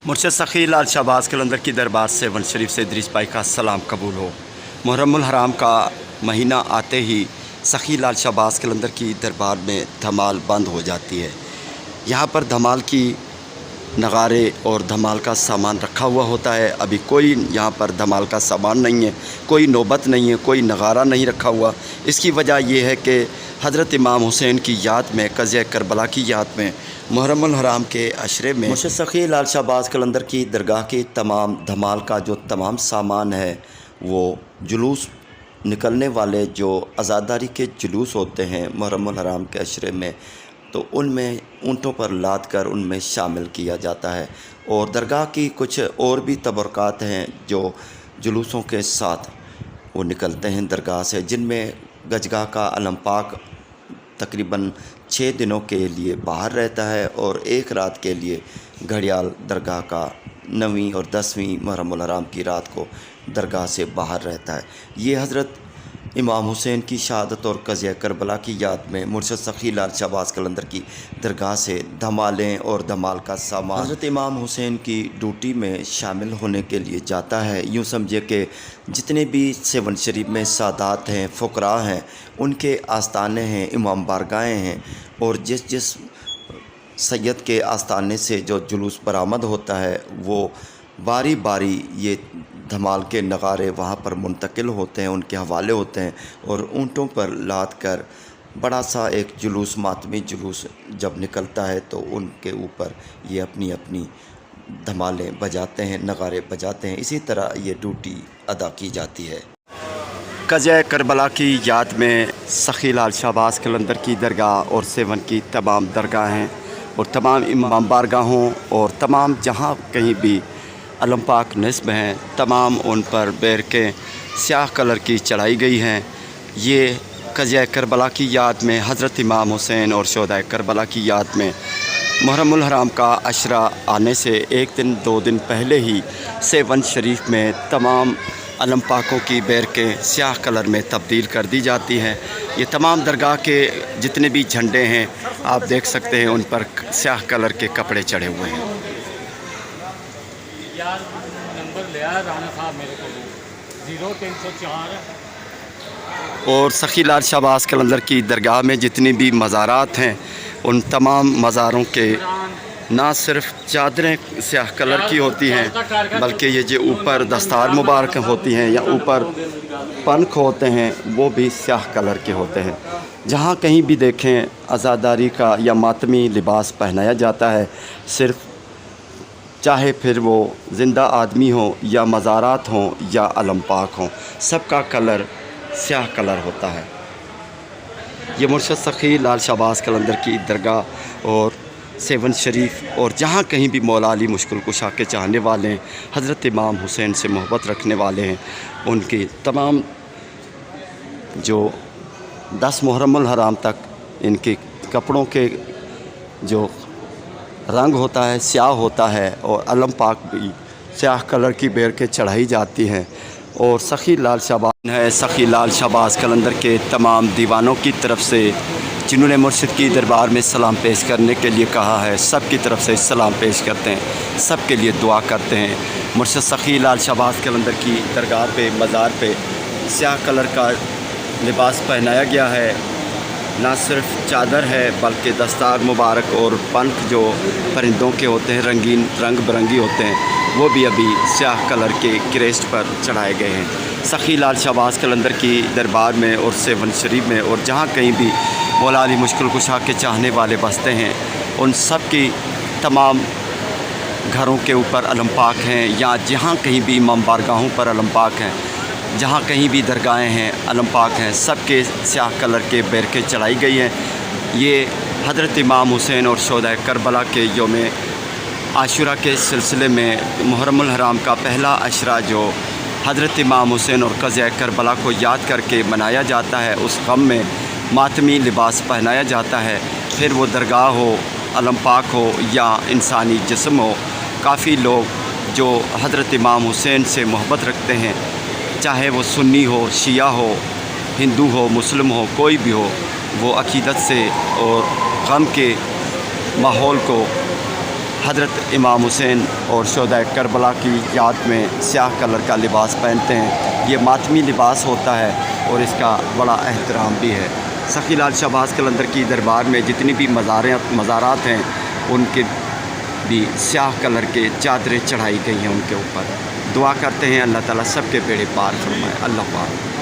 मुर्शद सखी लाल शहबाज कलंदर की दरबार से वन शरीफ से इदरीस भाई का सलाम कबूल हो। मुहर्रमुल हराम का महीना आते ही सखी लाल शहबाज कलंदर की दरबार में धमाल बंद हो जाती है। यहाँ पर धमाल की नगारे और धमाल का सामान रखा हुआ होता है। अभी कोई यहाँ पर धमाल का सामान नहीं है, कोई नौबत नहीं है, कोई नगारा नहीं रखा हुआ। इसकी वजह यह है कि हज़रत इमाम हुसैन की याद में, क़ज़ा करबला की याद में, मुहर्रमुल हराम के अशरे में मुर्शद सखी लाल शहबाज कलंदर की दरगाह की तमाम धमाल का जो तमाम सामान है, वो जुलूस निकलने वाले जो आज़ादारी के जुलूस होते हैं मुहर्रमुल हराम के अशरे में, तो उनमें ऊँटों पर लाद कर उनमें शामिल किया जाता है। और दरगाह की कुछ और भी तबरक़ात हैं जो जुलूसों के साथ वो निकलते हैं दरगाह से, जिनमें गजगाह का अलम पाक तकरीबन 6 दिनों के लिए बाहर रहता है और 1 रात के लिए घड़ियाल दरगाह का 9वीं और 10वीं मुहर्रमुल हराम की रात को दरगाह से बाहर रहता है। ये हज़रत इमाम हुसैन की शहादत और क़ज़ा करबला की याद में मुर्शद सखी लाल शहबाज कलंदर की दरगाह से धमालें और धमाल का सामान हज़रत इमाम हुसैन की ड्यूटी में शामिल होने के लिए जाता है। यूँ समझे कि जितने भी सेवन शरीफ में सादात हैं, फ़ुक़रा हैं, उनके आस्थाने हैं, इमाम बारगाहें हैं, और जिस जिस सैयद के आस्थाने से जो जुलूस बरामद होता है, वो बारी बारी ये धमाल के नगारे वहाँ पर मुंतकिल होते हैं, उनके हवाले होते हैं, और ऊँटों पर लाद कर बड़ा सा एक जुलूस, मातमी जुलूस जब निकलता है तो उनके ऊपर ये अपनी अपनी धमालें बजाते हैं, नगारे बजाते हैं। इसी तरह ये ड्यूटी अदा की जाती है। क़ज़ा करबला की याद में सखी लाल शहबाज कलंदर की दरगाह और सेवन की तमाम दरगाहें और तमाम इमाम बारगाहों और तमाम जहाँ कहीं भी अलम पाक नस्ब हैं, तमाम उन पर बैरकें स्याह कलर की चढ़ाई गई हैं। ये क़ज़ा करबला की याद में, हज़रत इमाम हुसैन और शोहदाए करबला की याद में मुहर्रमुल हराम का अशरा आने से 1 दिन 2 दिन पहले ही सेवन शरीफ में तमाम अलम पाकों की बैरकें स्याह कलर में तब्दील कर दी जाती हैं। ये तमाम दरगाह के जितने भी झंडे हैं, आप देख सकते हैं, उन पर स्याह कलर के कपड़े चढ़े हुए हैं। यार नंबर लिया राना साहब मेरे को 0304। और सखी लाल शहबाज कलंदर की दरगाह में जितनी भी मज़ारात हैं, उन तमाम मज़ारों के ना सिर्फ चादरें स्याह कलर की होती हैं, बल्कि ये जो ऊपर दस्तार मुबारक होती हैं या ऊपर पंख होते हैं, वो भी स्याह कलर के होते हैं। जहाँ कहीं भी देखें आज़ादारी का या मातमी लिबास पहनाया जाता है, सिर्फ चाहे फिर वो ज़िंदा आदमी हो या मज़ारात हों या अलम पाक हों, सबका कलर स्याह कलर होता है। ये मुर्शद सखी लाल शहबाज कलंदर की दरगाह और सेवन शरीफ और जहाँ कहीं भी मौला अली मुश्किल कुशा के चाहने वाले हैं, हज़रत इमाम हुसैन से मोहब्बत रखने वाले हैं, उनकी तमाम जो 10 मुहर्रमुल हराम तक इनके कपड़ों के जो रंग होता है स्याह होता है, और अलम पाक भी स्याह कलर की बैरकें चढ़ाई जाती हैं। और सखी लाल शहबाज है, सखी लाल शहबाज कलंदर के तमाम दीवानों की तरफ से जिन्होंने मुर्शिद की दरबार में सलाम पेश करने के लिए कहा है, सब की तरफ से सलाम पेश करते हैं, सब के लिए दुआ करते हैं। मुर्शिद सखी लाल शहबाज कलंदर की दरगाह पे, मज़ार पे स्याह कलर का लिबास पहनाया गया है। ना सिर्फ चादर है, बल्कि दस्तार मुबारक और पंख जो परिंदों के होते हैं, रंगीन रंग बिरंगी होते हैं, वो भी अभी स्याह कलर के क्रेस्ट पर चढ़ाए गए हैं। सखी लाल शहबाज कलंदर की दरबार में और सेवन शरीफ में और जहाँ कहीं भी मौला अली मुश्किल कुशा के चाहने वाले बसते हैं, उन सब की तमाम घरों के ऊपर अलम पाक हैं, या जहाँ कहीं भी इमाम बारगाहों पर अलम पाक हैं, जहाँ कहीं भी दरगाहें हैं, अलम पाक हैं, सब के स्याह कलर के बैरकें चढ़ाई गई हैं। ये हज़रत इमाम हुसैन और शोहदाए करबला के यौम आशुरा के सिलसिले में मुहर्रमुल हराम का पहला अशरा जो हज़रत इमाम हुसैन और क़ज़ा करबला को याद करके मनाया जाता है, उस गम में मातमी लिबास पहनाया जाता है। फिर वो दरगाह हो, अलम पाक हो या इंसानी जिस्म हो, काफ़ी लोग जो हज़रत इमाम हुसैन से मोहब्बत रखते हैं, चाहे वो सुन्नी हो, शिया हो, हिंदू हो, मुस्लिम हो, कोई भी हो, वो अक़ीदत से और गम के माहौल को حضرت امام حسین اور شہدائے کربلا کی یاد میں سیاہ کلر کا لباس پہنتے ہیں۔ یہ ماتمی لباس ہوتا ہے اور اس کا بڑا احترام بھی ہے۔ سخی لال شاہ باز قلندر کی دربار میں جتنی بھی مزارات ہیں ان کے بھی سیاہ کلر کے چادریں چڑھائی گئی ہیں ان کے اوپر۔ دعا کرتے ہیں اللہ تعالیٰ سب کے بیڑے پار فرمائے۔ اللہ پاک۔